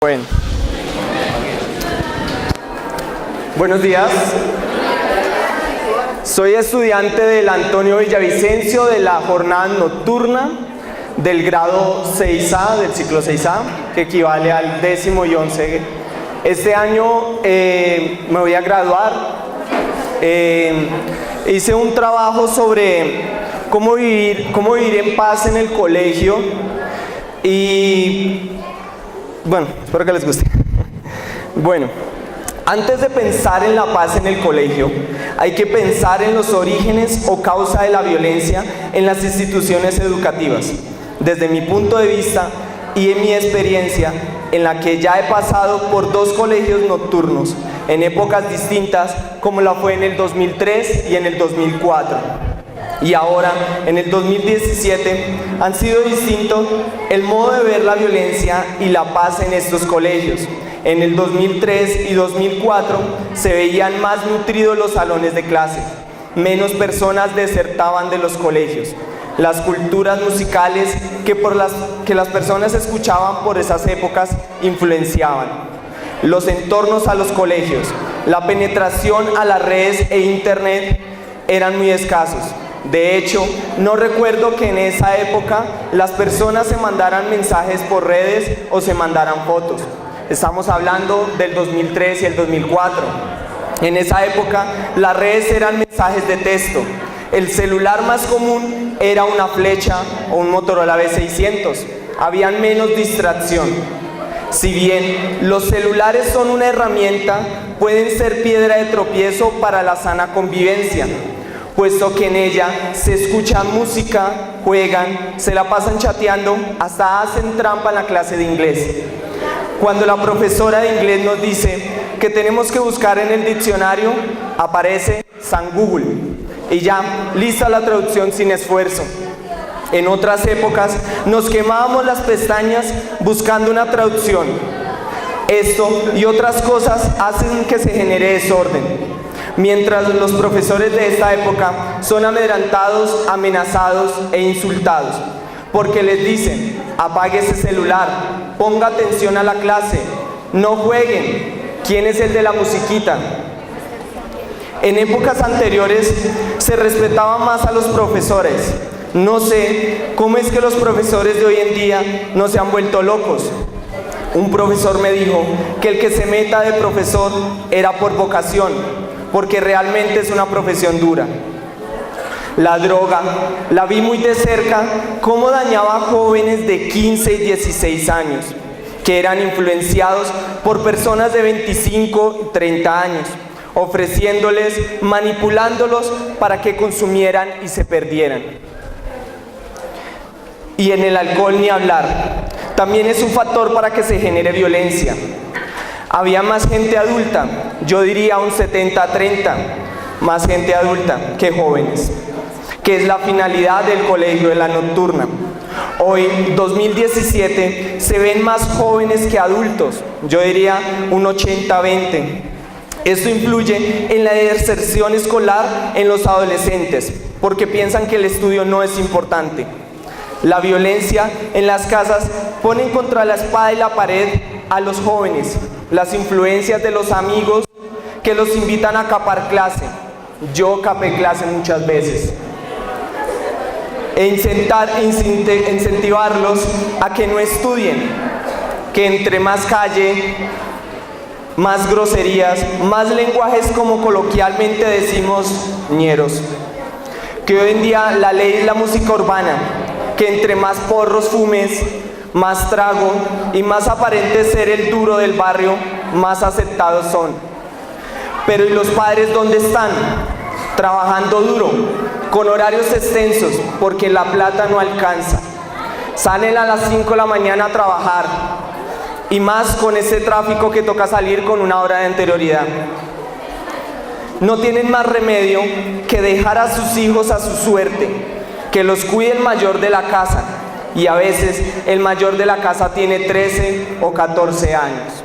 Bueno. Buenos días. Soy estudiante del Antonio Villavicencio de la jornada nocturna del grado 6A, del ciclo 6A, que equivale al 10º y 11. Este año me voy a graduar. Hice un trabajo sobre cómo vivir en paz en el colegio y bueno, espero que les guste. Bueno, antes de pensar en la paz en el colegio, hay que pensar en los orígenes o causa de la violencia en las instituciones educativas. Desde mi punto de vista y en mi experiencia, en la que ya he pasado por 2 colegios nocturnos, en épocas distintas, como la fue en el 2003 y en el 2004. Y ahora, en el 2017, han sido distintos el modo de ver la violencia y la paz en estos colegios. En el 2003 y 2004 se veían más nutridos los salones de clase, menos personas desertaban de los colegios. Las culturas musicales que las personas escuchaban por esas épocas influenciaban. Los entornos a los colegios, la penetración a las redes e internet eran muy escasos. De hecho, no recuerdo que en esa época las personas se mandaran mensajes por redes o se mandaran fotos. Estamos hablando del 2003 y el 2004. En esa época, las redes eran mensajes de texto. El celular más común era una flecha o un Motorola V600. Había menos distracción. Si bien los celulares son una herramienta, pueden ser piedra de tropiezo para la sana convivencia, puesto que en ella se escucha música, juegan, se la pasan chateando, hasta hacen trampa en la clase de inglés. Cuando la profesora de inglés nos dice que tenemos que buscar en el diccionario, aparece San Google y ya, lista la traducción sin esfuerzo. En otras épocas nos quemábamos las pestañas buscando una traducción. Esto y otras cosas hacen que se genere desorden. Mientras los profesores de esta época son amedrentados, amenazados e insultados, porque les dicen: apague ese celular, ponga atención a la clase, no jueguen, ¿quién es el de la musiquita? En épocas anteriores se respetaba más a los profesores. No sé cómo es que los profesores de hoy en día no se han vuelto locos. Un profesor me dijo que el que se meta de profesor era por vocación, porque realmente es una profesión dura. La droga, la vi muy de cerca, cómo dañaba a jóvenes de 15 y 16 años, que eran influenciados por personas de 25 y 30 años, ofreciéndoles, manipulándolos para que consumieran y se perdieran. Y en el alcohol ni hablar, también es un factor para que se genere violencia. Había más gente adulta, yo diría un 70-30, más gente adulta que jóvenes, que es la finalidad del colegio de la nocturna. Hoy, 2017, se ven más jóvenes que adultos, yo diría un 80-20. Esto influye en la deserción escolar en los adolescentes, porque piensan que el estudio no es importante. La violencia en las casas pone contra la espada y la pared a los jóvenes. Las influencias de los amigos que los invitan a capar clase. Yo capé clase muchas veces. E incentivarlos a que no estudien, que entre más calle, más groserías, más lenguajes como coloquialmente decimos ñeros. Que hoy en día la ley es la música urbana, que entre más porros fumes, más trago y más aparente ser el duro del barrio, más aceptados son. Pero ¿y los padres dónde están? Trabajando duro, con horarios extensos, porque la plata no alcanza. Salen a las 5 de la mañana a trabajar, y más con ese tráfico que toca salir con 1 hora de anterioridad. No tienen más remedio que dejar a sus hijos a su suerte, que los cuide el mayor de la casa, y a veces el mayor de la casa tiene 13 o 14 años.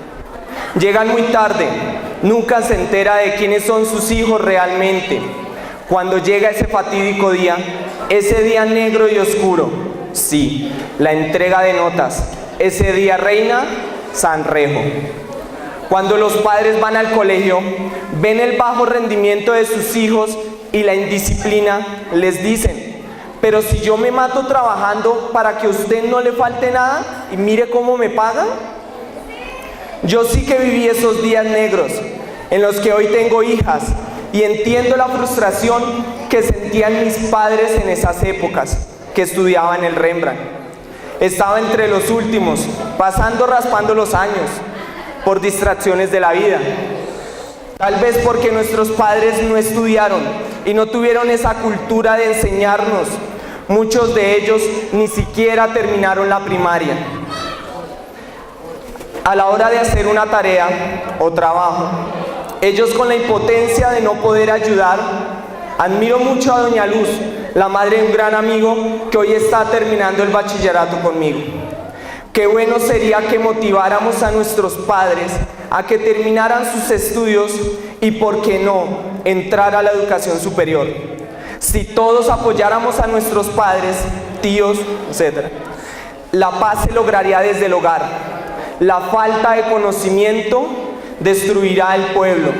Llegan muy tarde, nunca se entera de quiénes son sus hijos realmente. Cuando llega ese fatídico día, ese día negro y oscuro, sí, la entrega de notas, ese día reina Sanrejo. Cuando los padres van al colegio, ven el bajo rendimiento de sus hijos y la indisciplina, les dicen: pero si yo me mato trabajando para que a usted no le falte nada y mire cómo me pagan. Yo sí que viví esos días negros en los que hoy tengo hijas y entiendo la frustración que sentían mis padres en esas épocas que estudiaba en el Rembrandt. Estaba entre los últimos, raspando los años por distracciones de la vida. Tal vez porque nuestros padres no estudiaron y no tuvieron esa cultura de enseñarnos. Muchos de ellos ni siquiera terminaron la primaria. A la hora de hacer una tarea o trabajo, ellos con la impotencia de no poder ayudar. Admiro mucho a doña Luz, la madre de un gran amigo que hoy está terminando el bachillerato conmigo. Qué bueno sería que motiváramos a nuestros padres a que terminaran sus estudios y, por qué no, entrar a la educación superior. Si todos apoyáramos a nuestros padres, tíos, etc., la paz se lograría desde el hogar. La falta de conocimiento destruirá el pueblo.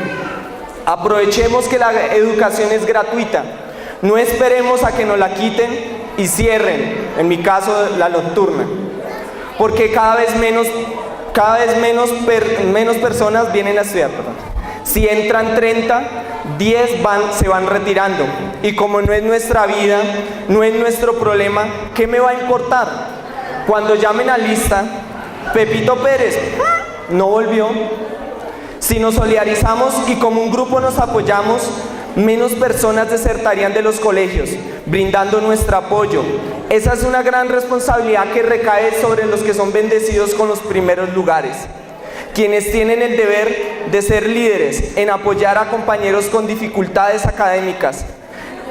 Aprovechemos que la educación es gratuita. No esperemos a que nos la quiten y cierren, en mi caso la nocturna, porque cada vez menos personas vienen a estudiar. Si entran 30, 10 se van retirando. Y como no es nuestra vida, no es nuestro problema, ¿qué me va a importar? Cuando llamen a lista, Pepito Pérez no volvió. Si nos solidarizamos y como un grupo nos apoyamos, menos personas desertarían de los colegios, brindando nuestro apoyo. Esa es una gran responsabilidad que recae sobre los que son bendecidos con los primeros lugares, quienes tienen el deber de ser líderes en apoyar a compañeros con dificultades académicas.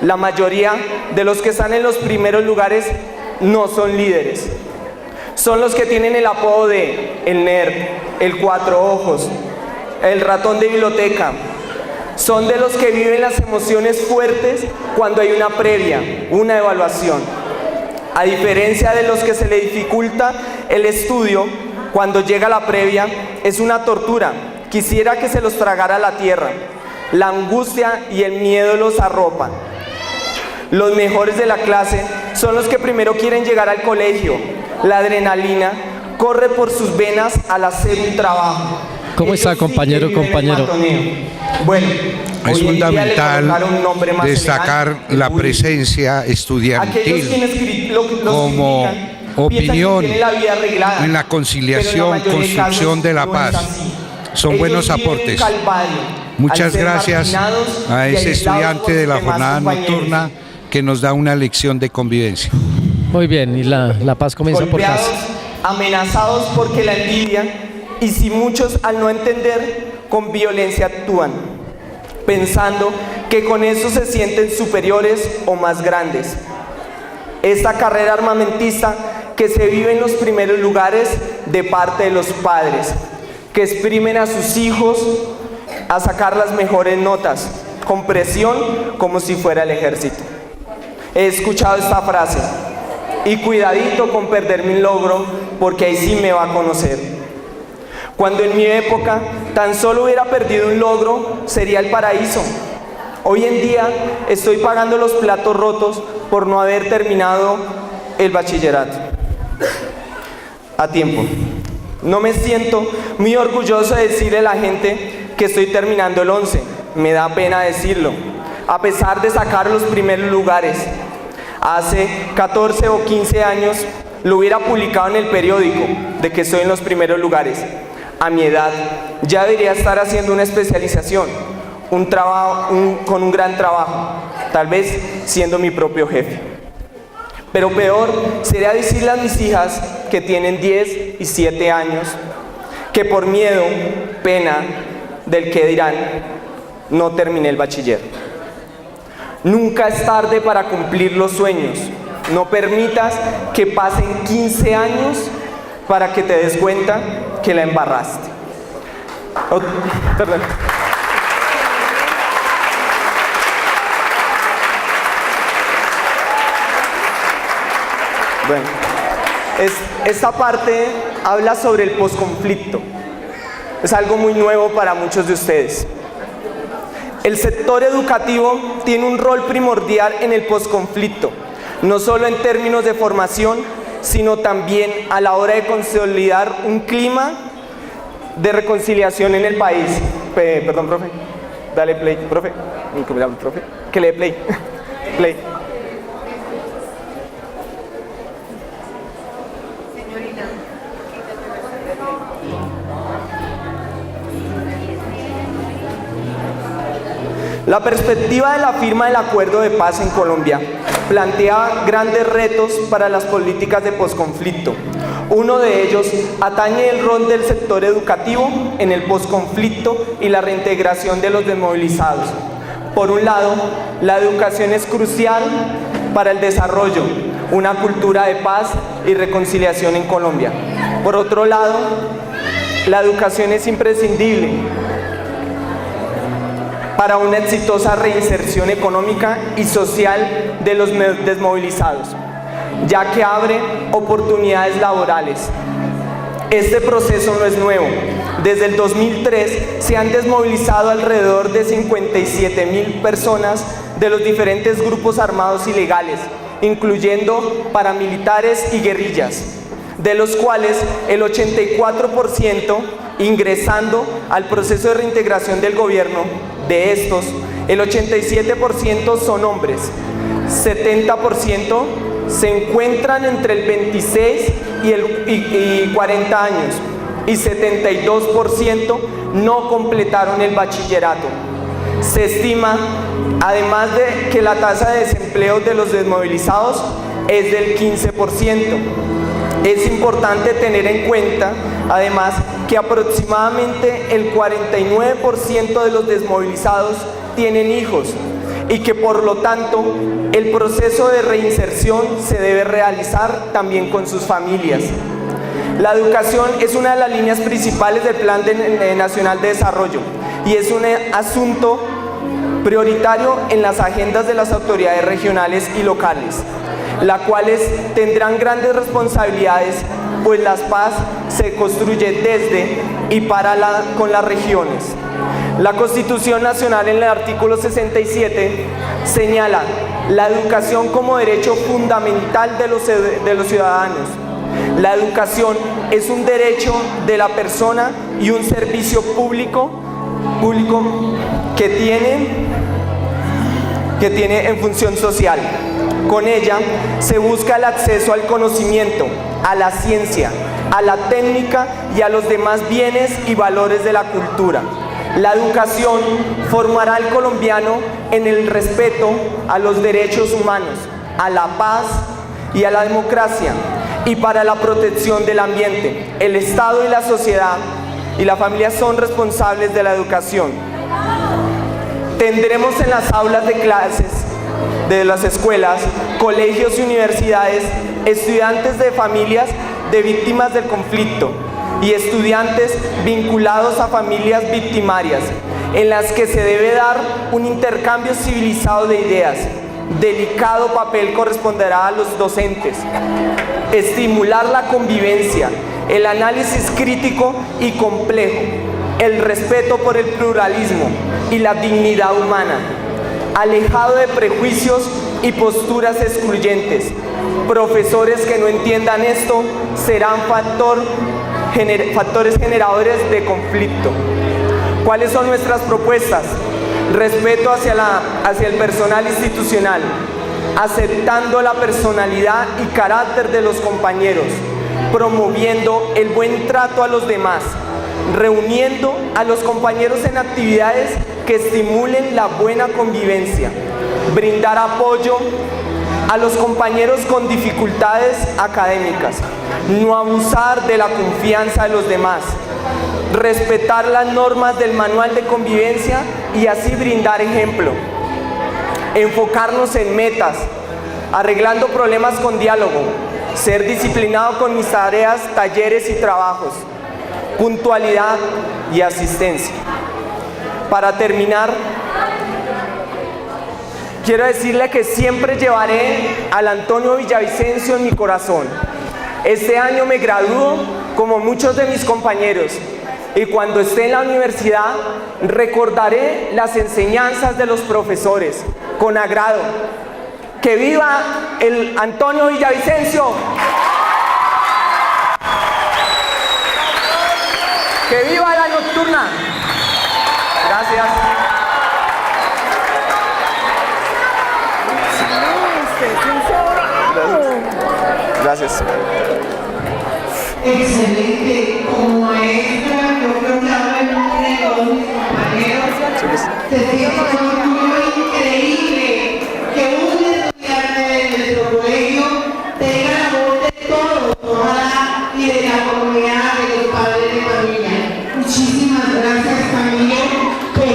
La mayoría de los que están en los primeros lugares no son líderes. Son los que tienen el apodo de el nerd, el cuatro ojos, el ratón de biblioteca. Son de los que viven las emociones fuertes cuando hay una previa, una evaluación. A diferencia de los que se le dificulta el estudio, cuando llega la previa es una tortura. Quisiera que se los tragara la tierra. La angustia y el miedo los arropan. Los mejores de la clase son los que primero quieren llegar al colegio. La adrenalina corre por sus venas al hacer un trabajo. ¿Cómo está, compañero? Bueno, es fundamental destacar la presencia estudiantil como opinión en la conciliación, construcción de la paz. Son buenos aportes. Muchas gracias a ese estudiante de la jornada nocturna que nos da una lección de convivencia. Muy bien, y la paz comienza por casa. Amenazados porque la envidia, y si muchos al no entender con violencia actúan, pensando que con eso se sienten superiores o más grandes. Esta carrera armamentista que se vive en los primeros lugares de parte de los padres, que exprimen a sus hijos a sacar las mejores notas, con presión como si fuera el ejército. He escuchado esta frase: y cuidadito con perder mi logro, porque ahí sí me va a conocer. Cuando en mi época tan solo hubiera perdido un logro, sería el paraíso. Hoy en día estoy pagando los platos rotos por no haber terminado el bachillerato a tiempo. No me siento muy orgulloso de decirle a la gente que estoy terminando el 11. Me da pena decirlo, a pesar de sacar los primeros lugares. Hace 14 o 15 años lo hubiera publicado en el periódico de que estoy en los primeros lugares. A mi edad ya debería estar haciendo una especialización, con un gran trabajo, tal vez siendo mi propio jefe. Pero peor sería decirle a mis hijas que tienen 10 y 7 años que por miedo, pena del que dirán, no terminé el bachiller. Nunca es tarde para cumplir los sueños. No permitas que pasen 15 años para que te des cuenta que la embarraste. Perdón. Bueno, esta parte habla sobre el posconflicto. Es algo muy nuevo para muchos de ustedes. El sector educativo tiene un rol primordial en el posconflicto, no solo en términos de formación, sino también a la hora de consolidar un clima de reconciliación en el país. Perdón, profe. Dale play, profe. Profe. Que le dé play. Play. La perspectiva de la firma del Acuerdo de Paz en Colombia plantea grandes retos para las políticas de posconflicto. Uno de ellos atañe el rol del sector educativo en el posconflicto y la reintegración de los desmovilizados. Por un lado, la educación es crucial para el desarrollo, una cultura de paz y reconciliación en Colombia. Por otro lado, la educación es imprescindible para una exitosa reinserción económica y social de los desmovilizados, ya que abre oportunidades laborales. Este proceso no es nuevo. Desde el 2003 se han desmovilizado alrededor de 57.000 personas de los diferentes grupos armados ilegales, incluyendo paramilitares y guerrillas, de los cuales el 84% ingresando al proceso de reintegración del gobierno. De estos, el 87% son hombres, 70% se encuentran entre el 26 y 40 años y 72% no completaron el bachillerato. Se estima, además de que la tasa de desempleo de los desmovilizados es del 15%. Es importante tener en cuenta, además, que aproximadamente el 49% de los desmovilizados tienen hijos y que por lo tanto el proceso de reinserción se debe realizar también con sus familias. La educación es una de las líneas principales del Plan Nacional de Desarrollo y es un asunto prioritario en las agendas de las autoridades regionales y locales, las cuales tendrán grandes responsabilidades, pues la paz se construye desde y con las regiones. La Constitución Nacional en el artículo 67 señala la educación como derecho fundamental de los ciudadanos. La educación es un derecho de la persona y un servicio público que tiene en función social. Con ella se busca el acceso al conocimiento, a la ciencia, a la técnica y a los demás bienes y valores de la cultura. La educación formará al colombiano en el respeto a los derechos humanos, a la paz y a la democracia, y para la protección del ambiente. El Estado y la sociedad y la familia son responsables de la educación. Tendremos en las aulas de clases de las escuelas, colegios y universidades estudiantes de familias de víctimas del conflicto y estudiantes vinculados a familias victimarias, en las que se debe dar un intercambio civilizado de ideas. Delicado papel corresponderá a los docentes. Estimular la convivencia, el análisis crítico y complejo, el respeto por el pluralismo y la dignidad humana, alejado de prejuicios y posturas excluyentes. Profesores que no entiendan esto serán factores generadores de conflicto. ¿Cuáles son nuestras propuestas? Respeto hacia el personal institucional, aceptando la personalidad y carácter de los compañeros, promoviendo el buen trato a los demás, reuniendo a los compañeros en actividades que estimulen la buena convivencia, brindar apoyo a los compañeros con dificultades académicas, no abusar de la confianza de los demás, respetar las normas del manual de convivencia y así brindar ejemplo, enfocarnos en metas, arreglando problemas con diálogo, ser disciplinado con mis tareas, talleres y trabajos, puntualidad y asistencia. Para terminar, quiero decirle que siempre llevaré al Antonio Villavicencio en mi corazón. Este año me gradúo como muchos de mis compañeros, y cuando esté en la universidad recordaré las enseñanzas de los profesores con agrado. ¡Que viva el Antonio Villavicencio! ¡Que viva la nocturna! Gracias. Gracias. Excelente. Como maestra, yo creo que hablo en nombre de todos mis compañeros. Se siente un orgullo increíble que un estudiante de nuestro colegio tenga la voz de todos, ojalá, y de la comunidad de los padres de familia. Muchísimas gracias, Camilo, por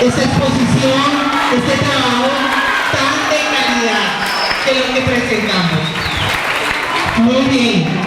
esta exposición, este trabajo tan de calidad de lo que presentamos. Muy bien.